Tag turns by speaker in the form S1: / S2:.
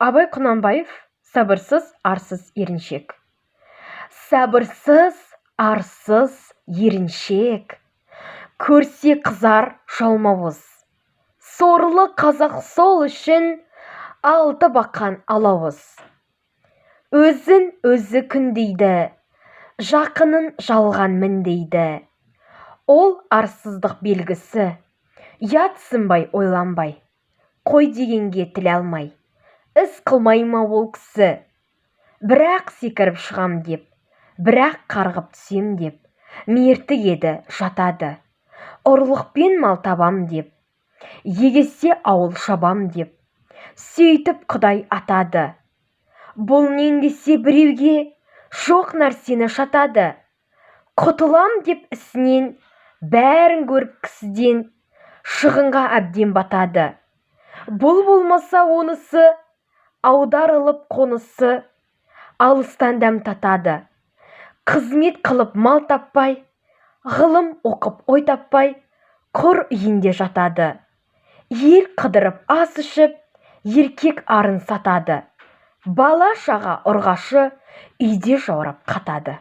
S1: Абай Құнанбаев «Сабырсыз, арсыз еріншек». Сабырсыз, арсыз еріншек, көрсе қызар жалмауыз. Сорлы қазақ сол үшін алты бақан алауыз. Өзін өзі күндейді, жақынын жалған міндейді. Ол арсыздық белгісі, ятсынбай ойланбай, қой дегенге тіл алмай, іс қылмай ма ол кісі? Бірақ секіріп шығам деп, бірақ қарғып түсем деп, мерті еді жатады. Ұрлықпен мал табам деп, егесе ауыл шабам деп, сөйтіп Құдай атады. Бұл нендесе біреуге жоқ нәрсені шатады. Құтылам деп ісінен, бәрін көріп кісіден, шығынға әбден батады. Бұл болмаса онысы, аударылып қонысы, алыстан дәм татады. Қызмет қылып мал таппай, ғылым оқып ой таппай, құр үйінде жатады. Ел қыдырып ас ішіп, еркек арын сатады. Бала шаға ұрғашы, үйде жаурап қатады.